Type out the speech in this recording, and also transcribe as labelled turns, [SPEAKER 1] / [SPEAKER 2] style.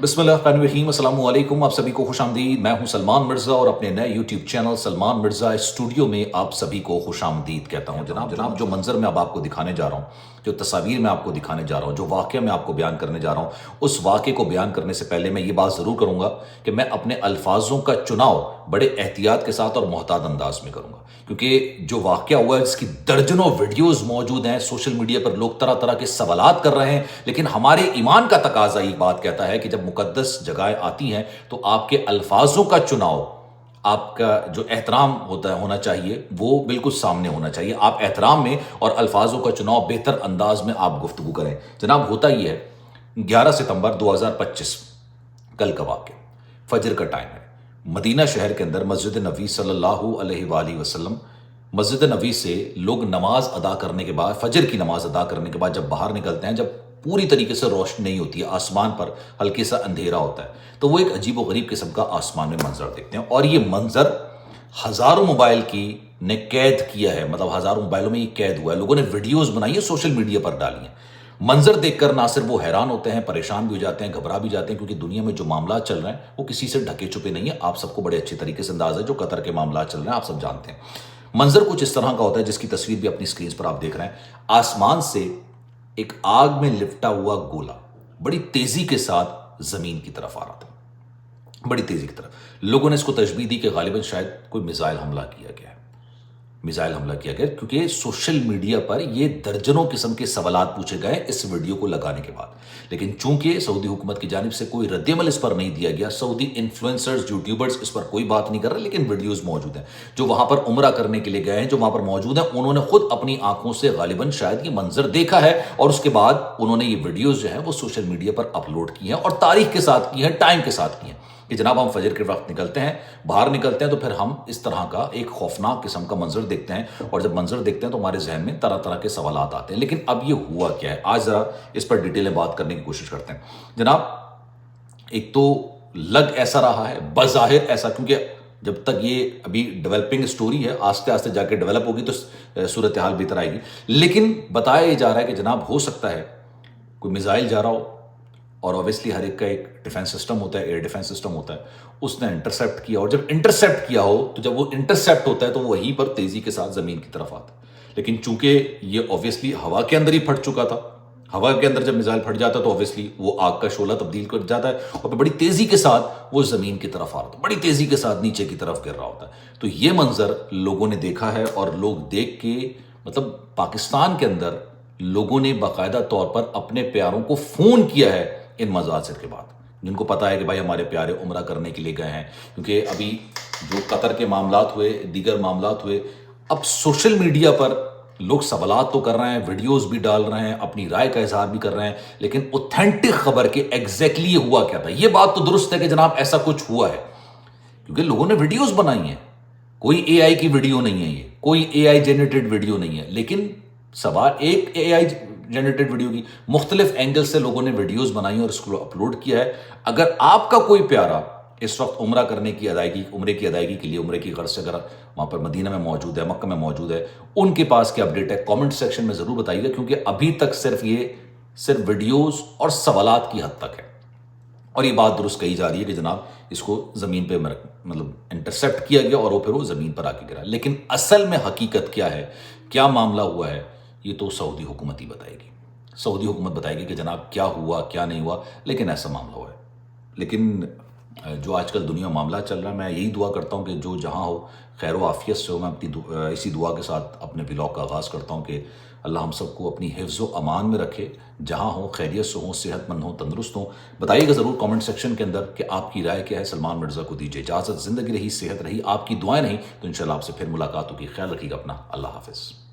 [SPEAKER 1] बिस्मिल्लाहिर्रहमानिर्रहीम, अस्सलाम वालेकुम। आप सभी को खुश आमदीद। मैं हूं सलमान मिर्ज़ा और अपने नए YouTube channel Salman Mirza studio में आप सभी को खुश आमदीद कहता हूं। जनाब जो मंज़र मैं अब आपको दिखाने जा रहा हूं, जो तस्वीर मैं आपको दिखाने जा रहा हूं, जो वाक़या मैं आपको बयान करने जा रहा हूं, उस वाक़े को बयान करने से पहले मैं ये बात ज़रूर करूँगा कि मैं अपने अल्फाज़ों का चुनाव बड़े एहतियात के साथ और मोहतात अंदाज में करूँगा, क्योंकि जो वाक़या हुआ है जिसकी दर्जनों वीडियोज़ मौजूद हैं सोशल मीडिया पर, लोग तरह तरह के सवालात कर रहे हैं, लेकिन हमारे ईमान का तकाज़ा ये बात कहता है कि जब मुक़द्दस जगहें आती हैं तो आपके अल्फाजों का चुनाव, आपका जो एहतराम होना चाहिए वो बिल्कुल सामने होना चाहिए। आप एहतराम में और अल्फाजों का चुनाव बेहतर अंदाज में आप गुफ्तगू करें। जनाब होता ही है 11 सितंबर 2025 कल का वाक़या, फजर का टाइम है। मदीना शहर के अंदर मस्जिद नबी सल्लल्लाहु अलैहि वसल्लम, मस्जिद नबी से लोग नमाज अदा करने के बाद, फजर की नमाज अदा करने के बाद जब बाहर निकलते हैं, जब पूरी तरीके से रोशनी नहीं होती है, आसमान पर हल्के सा अंधेरा होता है, तो वो एक अजीब व गरीब किस्म का आसमान में मंजर देखते हैं। और ये मंजर हज़ारों मोबाइल की ने कैद किया है, मतलब हज़ारों मोबाइलों में ये कैद हुआ है। लोगों ने वीडियोस बनाई है, सोशल मीडिया पर डाली है। मंजर देखकर ना सिर्फ वो हैरान होते हैं, परेशान भी हो जाते हैं, घबरा भी जाते हैं, क्योंकि दुनिया में जो मामला चल रहे हैं वो किसी से ढके छुपे नहीं है। आप सबको बड़े अच्छे तरीके से अंदाज़ है, जो कतर के मामला चल रहे हैं आप सब जानते हैं। मंजर कुछ इस तरह का होता है, जिसकी तस्वीर भी अपनी स्क्रीन पर आप देख रहे हैं। आसमान से एक आग में लिपटा हुआ गोला बड़ी तेजी के साथ जमीन की तरफ आ रहा था, बड़ी तेजी की तरफ। लोगों ने इसको तशबीह दी कि गालिबन शायद कोई मिसाइल हमला किया गया है, मिसाइल हमला किया गया, क्योंकि सोशल मीडिया पर यह दर्जनों किस्म के सवालात पूछे गए इस वीडियो को लगाने के बाद। लेकिन चूंकि सऊदी हुकूमत की जानिब से कोई रद्दमल इस पर नहीं दिया गया, सऊदी इन्फ्लुएंसर्स, यूट्यूबर्स इस पर कोई बात नहीं कर रहे, लेकिन वीडियोस मौजूद हैं। जो वहां पर उम्रा करने के लिए गए हैं, जो वहां पर मौजूद हैं, उन्होंने खुद अपनी आंखों से गालिबन शायद ये मंजर देखा है, और उसके बाद उन्होंने ये वीडियोज जो है वो सोशल मीडिया पर अपलोड की हैं, और तारीख के साथ की है, टाइम के साथ की है कि जनाब हम फजर के वक्त निकलते हैं, बाहर निकलते हैं, तो फिर हम इस तरह का एक खौफनाक किस्म का मंजर देखते हैं। और जब मंजर देखते हैं तो हमारे जहन में तरह तरह के सवालात आते हैं। लेकिन अब ये हुआ क्या है, आज जरा इस पर डिटेल में बात करने की कोशिश करते हैं। जनाब एक तो लग ऐसा रहा है, बज़ाहिर ऐसा, क्योंकि जब तक ये अभी डेवलपिंग स्टोरी है, आस्ते आस्ते जाके डेवलप होगी तो सूरत हाल बेहतर आएगी। लेकिन बताया जा रहा है कि जनाब हो सकता है कोई मिसाइल जा रहा हो, और ऑब्वियसली हर एक का एक डिफेंस सिस्टम होता है, एयर डिफेंस सिस्टम होता है, उसने इंटरसेप्ट किया, और जब इंटरसेप्ट किया हो तो जब वो इंटरसेप्ट होता है तो वहीं पर तेजी के साथ जमीन की तरफ आता है। लेकिन चूंकि ये ऑब्वियसली हवा के अंदर ही फट चुका था, हवा के अंदर जब मिसाइल फट जाता है तो ऑब्वियसली वो आग का शोला तब्दील कर जाता है, और बड़ी तेजी के साथ वो जमीन की तरफ आ रहा था, बड़ी तेजी के साथ नीचे की तरफ गिर रहा होता है। तो ये मंजर लोगों ने देखा है, और लोग देख के, मतलब पाकिस्तान के अंदर लोगों ने बाकायदा तौर पर अपने प्यारों को फोन किया है इन मजाजिर के बाद, जिनको पता है कि भाई हमारे प्यारे उम्रा करने के लिए गए हैं। क्योंकि अभी जो कतर के मामलात हुए, दीगर मामलात हुए, अब सोशल मीडिया पर लोग सवालात तो कर रहे हैं, वीडियोस भी डाल रहे हैं, अपनी राय का इजहार भी कर रहे हैं, लेकिन ऑथेंटिक खबर के एग्जैक्टली हुआ क्या था, ये बात तो दुरुस्त है कि जनाब ऐसा कुछ हुआ है, क्योंकि लोगों ने वीडियोस बनाई हैं। कोई एआई की वीडियो नहीं है, ये कोई एआई जनरेटेड वीडियो नहीं है, लेकिन सवाल एक एआई जनरेटेड वीडियो की मुख्तलिफ एंगल से लोगों ने वीडियोस बनाई और इसको अपलोड किया है। अगर आपका कोई प्यारा इस वक्त उम्रा करने की अदायगी, उम्रे की अदायगी के लिए, उम्रे की गर्ज से अगर वहां पर मदीना में मौजूद है, मक्का में मौजूद है, उनके पास क्या अपडेट है, कमेंट सेक्शन में जरूर बताइएगा, क्योंकि अभी तक सिर्फ वीडियोस और सवालात की हद तक है। और ये बात दुरुस्त कही जा रही है कि जनाब इसको जमीन पे मतलब इंटरसेप्ट किया गया और वो फिर वो जमीन पर आके गिरा। लेकिन असल में हकीकत क्या है, क्या मामला हुआ है, ये तो सऊदी हुकूमत ही बताएगी। सऊदी हुकूमत बताएगी कि जनाब क्या हुआ क्या नहीं हुआ, लेकिन ऐसा मामला हुआ है। लेकिन जो आजकल दुनिया में मामला चल रहा है, मैं यही दुआ करता हूँ कि जो जहाँ हो खैर व आफियत से हो। मैं अपनी इसी दुआ के साथ अपने व्लॉग का आगाज़ करता हूँ कि अल्लाह हम सबको अपनी हिफ्ज़ व अमान में रखे, जहाँ हो खैरियत से हो, सेहतमंद हो, तंदुरुस्त हो। बताइएगा ज़रूर कमेंट सेक्शन के अंदर कि आपकी राय क्या है। सलमान मिर्ज़ा को दीजिए इजाज़त। ज़िंदगी रही, सेहत रही, आपकी दुआएं नहीं तो इंशाल्लाह आपसे फिर मुलाकात होगी। ख्याल रखिएगा अपना। अल्लाह हाफ़िज़।